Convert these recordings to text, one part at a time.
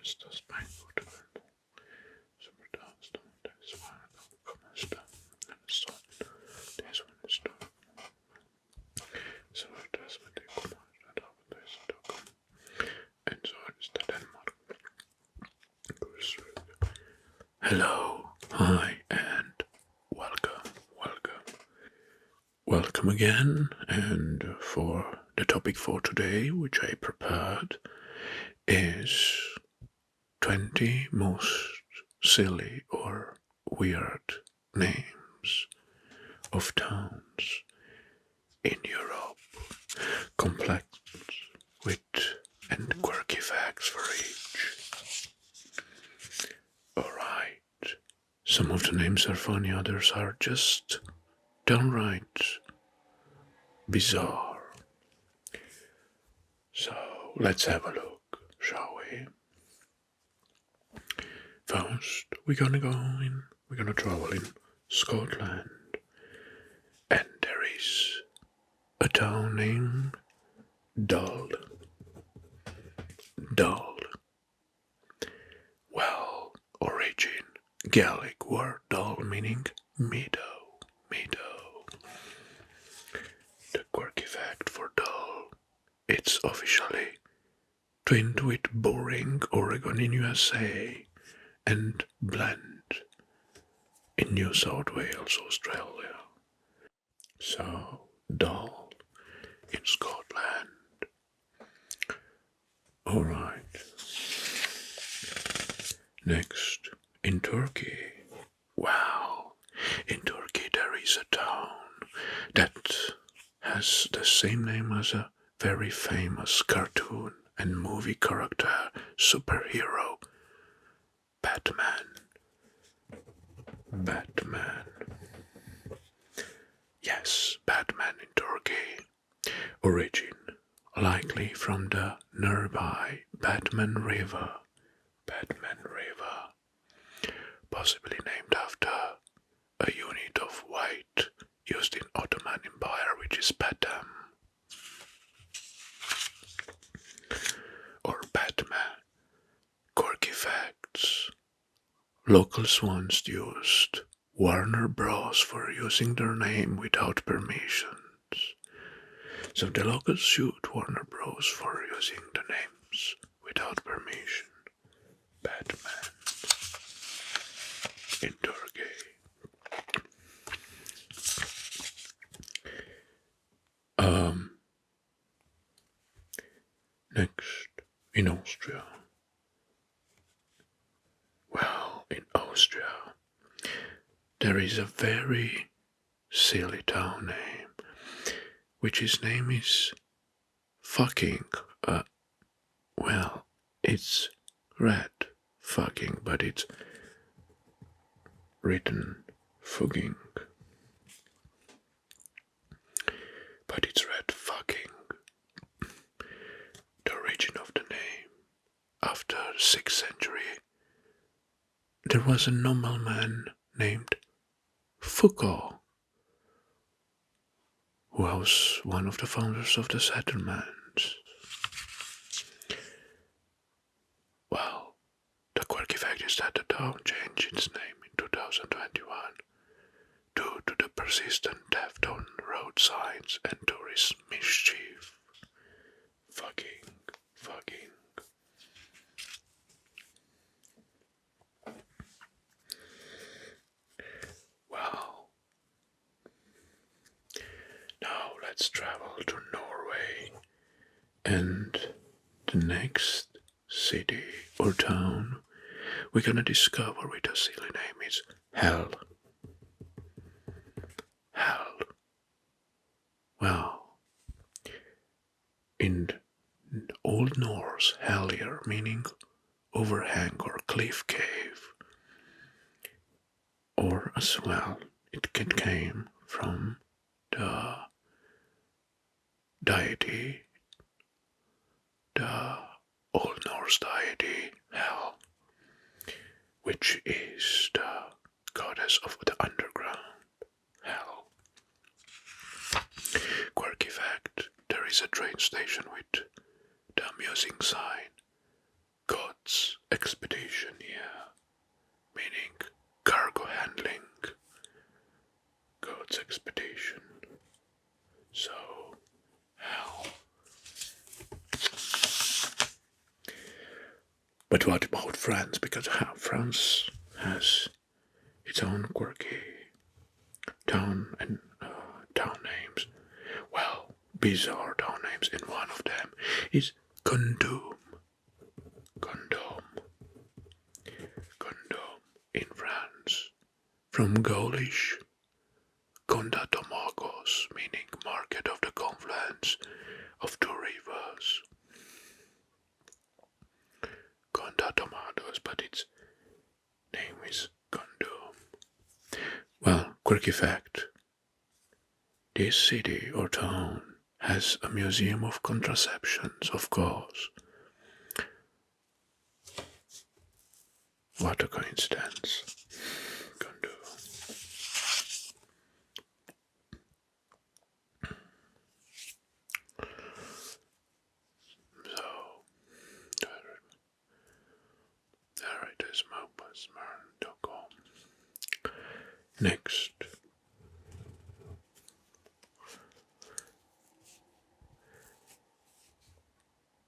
ist das Bein gut? So wird das, das war, komm, ist da. So, das ist da. So wird das mit dem Kummer, da, das ist da, komm. Und so ist da Denmark. Hello, hi, and welcome again. And for the topic for today, which I prepared, is 20 most silly or weird names of towns in Europe, complex with and quirky facts for each. Alright, some of the names are funny, others are just downright bizarre. So let's have a look, shall we? First, we're gonna travel in Scotland, and there is a town named Dull. Well, origin Gaelic word dull meaning meadow. The quirky fact for dull, it's officially twinned with boring Oregon in USA and blend in New South Wales, Australia. So, Dull in Scotland. Alright. Next, in Turkey. Wow. In Turkey there is a town that has the same name as a very famous cartoon and movie character, superhero, Batman. Yes, Batman in Turkey. Origin likely from the nearby Batman River. Possibly named after a unit of white used in Ottoman Empire, which is Batam. Or Batman. Quirky facts. Locals once used Warner Bros. For using their name without permissions. So the locals sued Warner Bros. For using the names without permission. Batman in Turkey. Next, in Austria. Well, in Austria, there is a very silly town name, which its name is fucking. Well, it's red fucking, but it's written fugging. But it's red fucking. The origin of the name. After 6th century, there was a nobleman named Foucault, who was one of the founders of the settlements. Well, the quirky fact is that the town changed its name in 2021 due to the persistent theft on road signs and tourist mischief. Fucking. Well, now let's travel to Norway, and the next city or town we're gonna discover with a silly name is Hell. Well, in Old Norse, Hellir meaning overhang or cliff cave, or as well, it came from the deity, the Old Norse deity Hel, which is the goddess of the underground, Hel. Quirky fact, there is a train station with the amusing sign, Gods expedition, yeah, meaning cargo handling, goods expedition. So, hell. But what about France? Because France has its own quirky town and town names. Well, bizarre town names, and one of them is Condom. Condom. Condom in France. From Gaulish Condatomagos, meaning market of the confluence of two rivers. Condatomados, but its name is Condom. Well, quirky fact. This city or town has a museum of contraceptions, of course. What a coincidence. Condom. So, there it is, mobusmern.com. Next.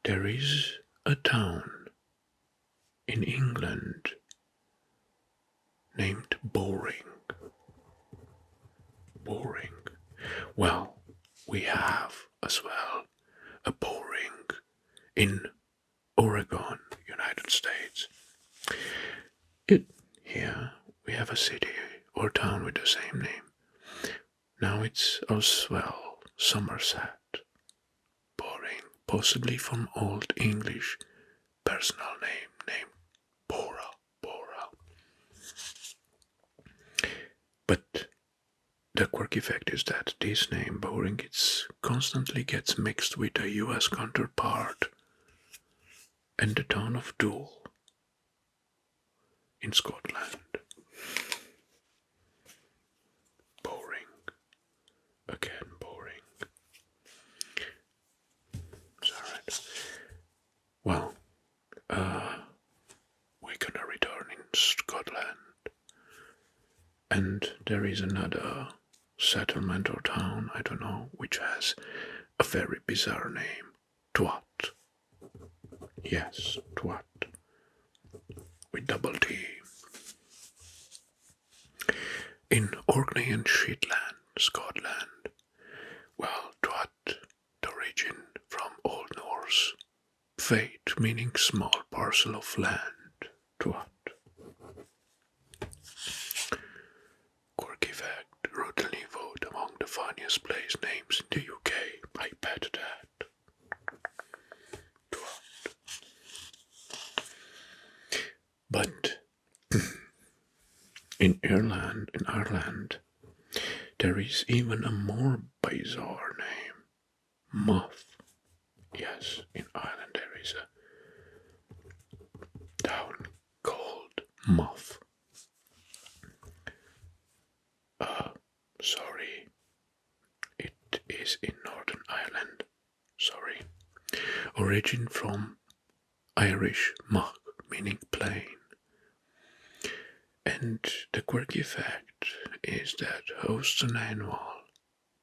There is a town in England named Boring. Boring. Well, we have as well a Boring in Oregon, United States. Here we have a city or town with the same name. Now it's as well Somerset. Boring, possibly from Old English personal name named Bora. But the quirky fact is that this name, Boring, constantly gets mixed with a US counterpart and the town of Dool in Scotland. Boring. Again, boring. It's alright. Well, we're gonna return in Scotland. And there is another settlement or town, I don't know, which has a very bizarre name. Twat. Yes, Twat. With double T. In Orkney and Shetland, Scotland. Well, Twat, the origin from Old Norse. Fate, meaning small parcel of land. Twat. Quirky fact, routinely vote among the funniest place names in the UK. I bet that. But in Ireland, there is even a more bizarre name. Muff. Yes, in Ireland there is a town called Muff. Sorry. It is in Northern Ireland. Sorry. Origin from Irish muck, meaning plain. And the quirky fact is that hosts an annual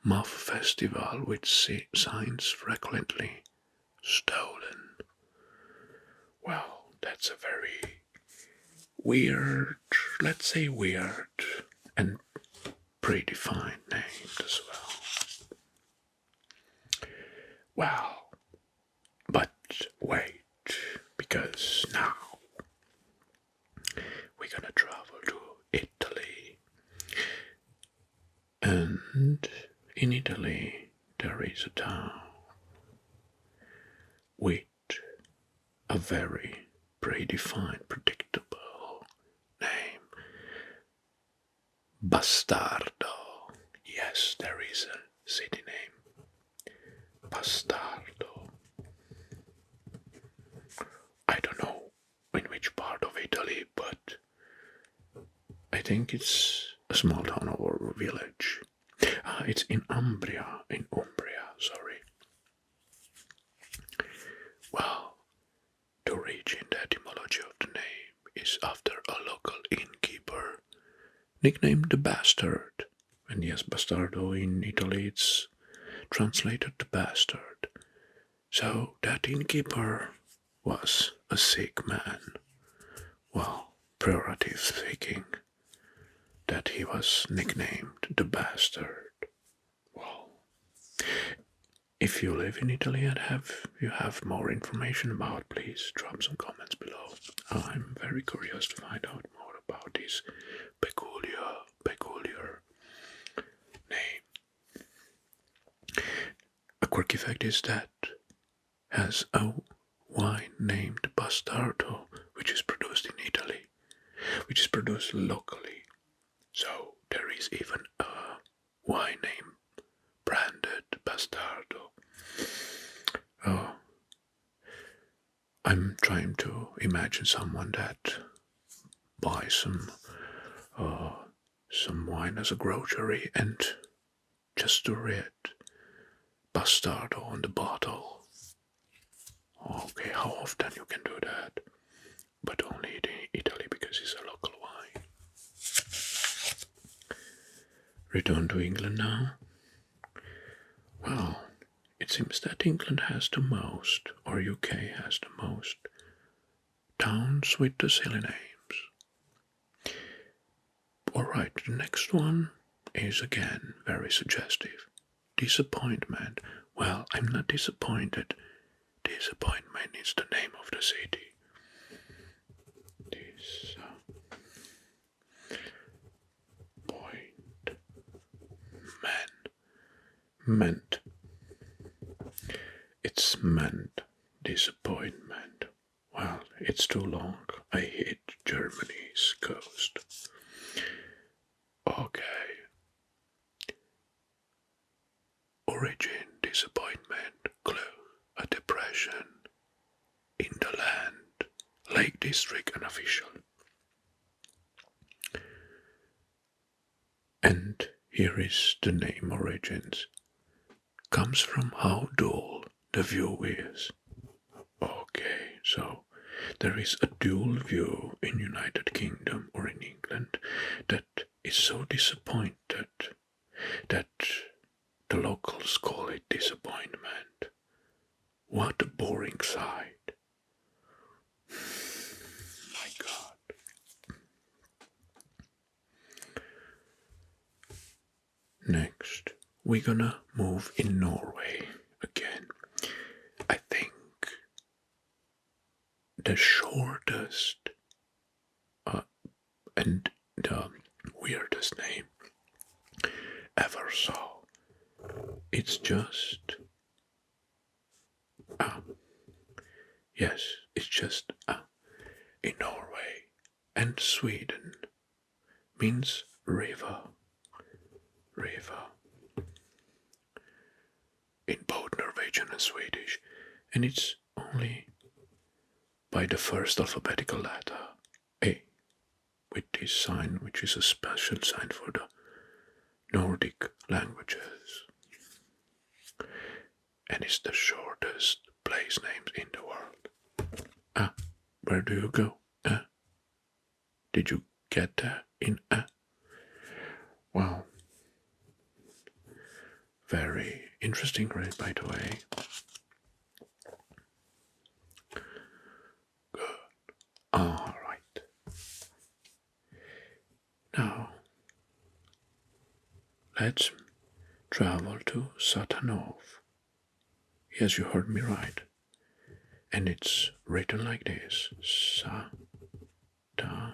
Muff festival with signs frequently stolen. Well, that's a very weird, let's say weird, and predefined name as well. Well, but wait, because now we're gonna travel to Italy. And in Italy there is a town with a very predefined, predictable name. Bastardo. Yes, there is a city name. Bastardo. I don't know in which part of Italy, but I think it's a small town or village. It's in Umbria, sorry. Well, the origin, the etymology of the is after a local innkeeper, nicknamed the Bastard. And yes, bastardo in Italy it's translated to bastard. So that innkeeper was a sick man. Well, pejorative speaking, that he was nicknamed the Bastard. Well, if you live in Italy and you have more information about, please drop some comments below. I'm very curious to find out more about this peculiar name. A quirky fact is that has a wine named Bastardo, which is produced in Italy, which is produced locally. So there is even a wine name branded Bastardo. Oh, I'm trying to imagine someone that buys some wine as a grocery and just to read Bastardo on the bottle. Okay, how often you can do that? But only in Italy because it's a local wine. Return to England now. Well, it seems that England has the most, or UK has the most, towns with the silly names. Alright, the next one is again very suggestive. Disappointment. Well, I'm not disappointed. Disappointment is the name of the city. Disappointment. It's meant disappointment. Well, it's too long. I hit Germany's coast. Okay. Origin, disappointment, clue, a depression in the land, Lake District unofficial. And here is the name origins. Comes from how dull the view is. Okay, so there is a dual view in United Kingdom or in England that is so disappointed that the locals call it disappointment. What a boring sight. My God. Next, we're gonna move in Norway again. I think the shortest and the weirdest name ever saw. It's just yes, it's just in Norway and Sweden means river. In both Norwegian and Swedish, and it's only by the first alphabetical letter, A, with this sign, which is a special sign for the Nordic languages. And it's the shortest place names in the world. Where do you go? Did you get that in Wow. Very interesting, right, by the way. Good. Alright. Now, let's travel to Satanov. Yes, you heard me right. And it's written like this. Satanov.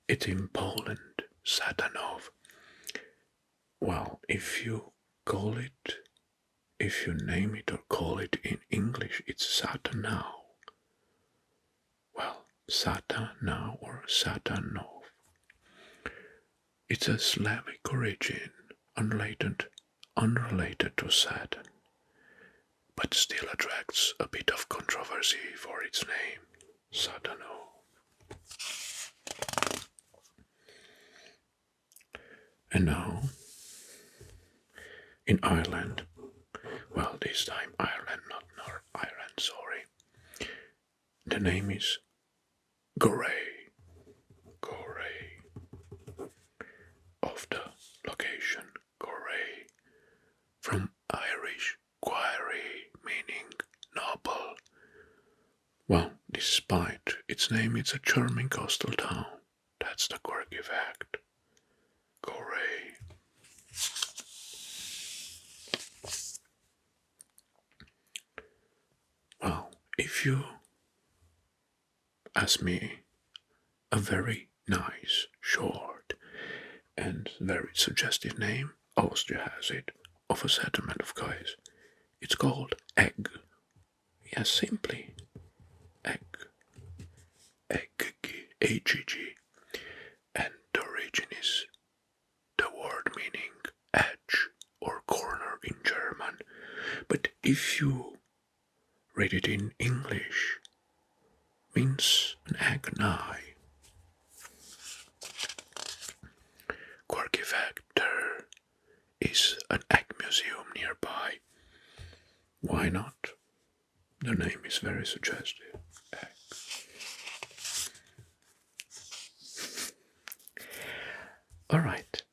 It's in Poland. Satanov. Well, if you name it or call it in English, it's Satanau. Well, Satanau or Satanov. It's a Slavic origin, unrelated to Saturn, but still attracts a bit of controversy for its name, Satanov. And now, in Ireland, well, this time Ireland, not North Ireland, sorry. the name is Gorey. Gorey. Of the location, Gorey. From Irish quirky, meaning noble. Well, despite its name, it's a charming coastal town. That's the quirky fact. Gorey. Well, if you ask me a very nice, short, and very suggestive name, Austria has it, of a settlement of guys. It's called Egg. Yes, simply Egg. Egg, H-E-G. And the origin is the word meaning edge or corner in German. But if you read it in English, means an egg nigh. Quirky fact, there is an egg museum nearby. Why not? The name is very suggestive. Egg. Alright.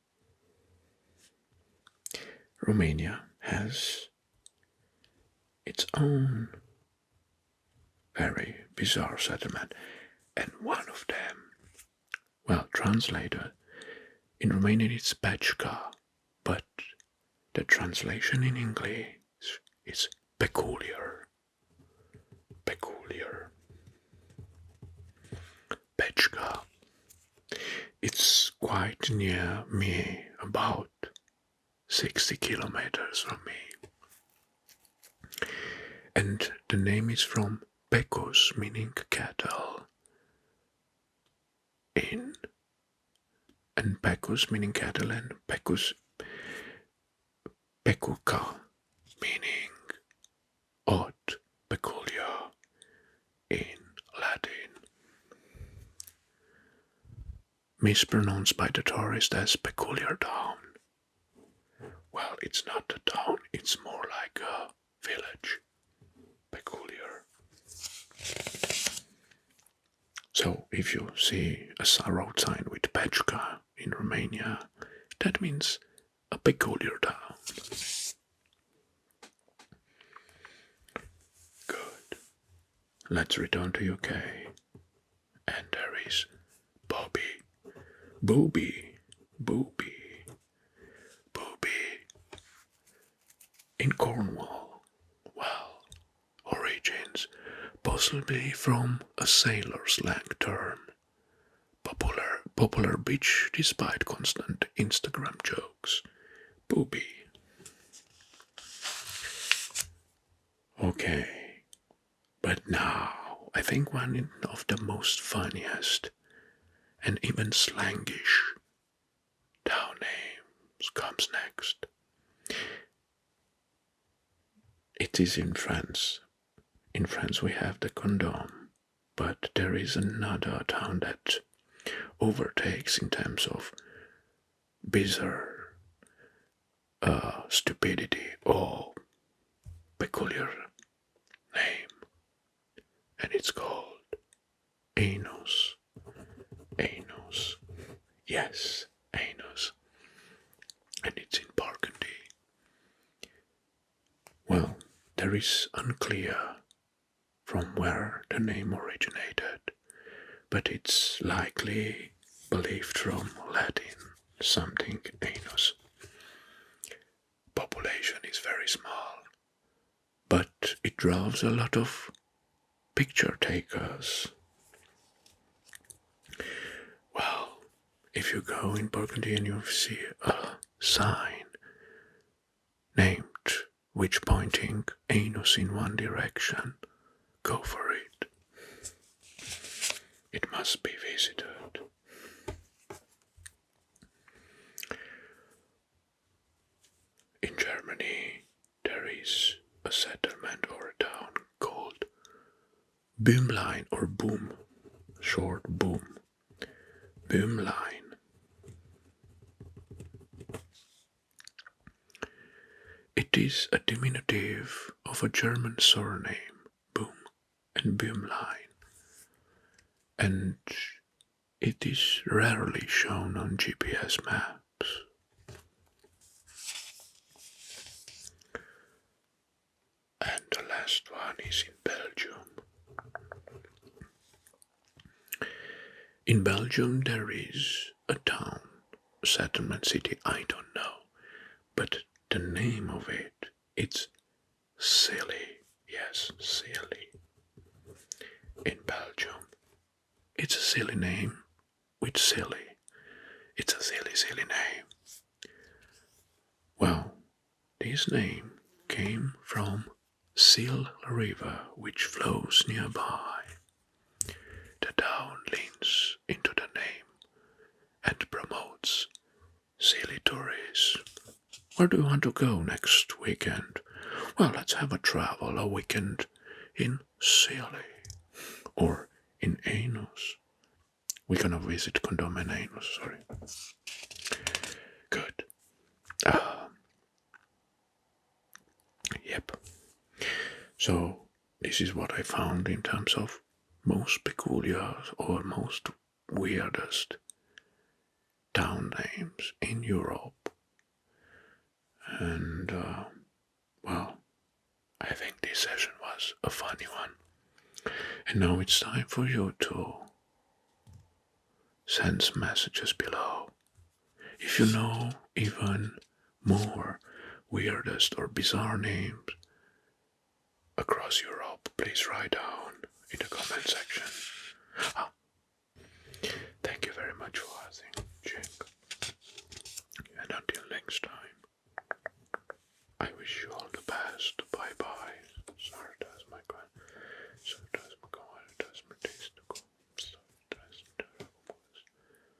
Romania has its own very bizarre settlement, and one of them, well, translated in Romanian it's Pechka, but the translation in English is peculiar. Peculiar. Pechka. It's quite near me, about 60 kilometers from me. And the name is from Pecus, meaning cattle. And Pecus meaning cattle, and Pecus Pecuca meaning odd, peculiar in Latin. Mispronounced by the tourist as peculiar town. Well, it's not a town, it's more like a village. Peculiar. So if you see a road sign with Pechka in Romania, that means a peculiar town. Good. Let's return to UK. And there is Booby. Booby. In Cornwall. Well, origins possibly from a sailor slang term. Popular beach despite constant Instagram jokes. Booby. Okay, but now I think one of the most funniest and even slangish town names comes next. It is in France. In France we have the condom, but there is another town that overtakes in terms of bizarre stupidity or peculiar name, and it's called Anus. Anus. Yes, Anus. And it's in Burgundy. Well, there is unclear from where the name originated, but it's likely believed from Latin, something anus. Population is very small, but it draws a lot of picture takers. Well, if you go in Burgundy and you see a sign named which pointing anus in one direction, go for it. It must be visited. In Germany, there is a settlement or a town called Böhmlein or Boom, short Boom. Böhmlein. It is a diminutive of a German surname, Boom and Böhmlein. and it is rarely shown on GPS maps. And the last one is in Belgium. In Belgium there is a town, a settlement city, I don't know, but the name of it's Silly. Yes, Silly. In Belgium. It's a silly name with silly. It's a silly, silly name. Well, this name came from Sil River, which flows nearby. The town leans into the name and promotes silly tourists. Where do you want to go next weekend? Well, let's have a weekend in Silly or in Anus. We're gonna visit Condom and Anus, sorry. Good. Yep. So, this is what I found in terms of most peculiar or most weirdest town names in Europe. And, well, I think this session was a funny one. And now it's time for you to send some messages below. If you know even more weirdest or bizarre names across Europe, please write down in the comment section. Thank you very much for watching, Jink. And until next time, I wish you all the best. Bye bye. Sorry.